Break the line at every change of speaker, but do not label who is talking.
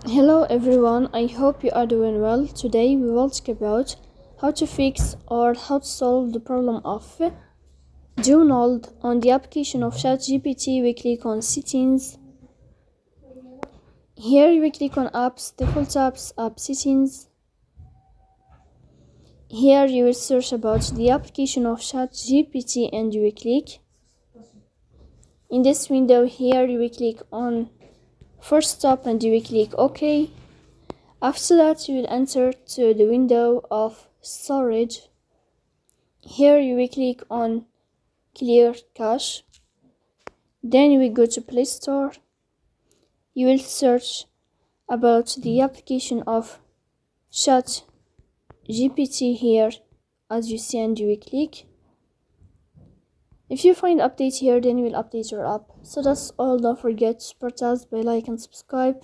Hello everyone, I hope you are doing well. Today we will talk about how to fix or how to solve the problem of Donald on the application of ChatGPT. We click on settings. Here we click on apps, default apps, app settings. Here you will search about the application of ChatGPT and you will click. In this window here you will click on first stop and you will click OK. After that you will enter to the window of storage. Here you will click on clear cache. Then you will go to Play Store. You will search about the application of ChatGPT here as you see and you will click. If you find update here, then you will update your app. So that's all. Don't forget to support us by like and subscribe.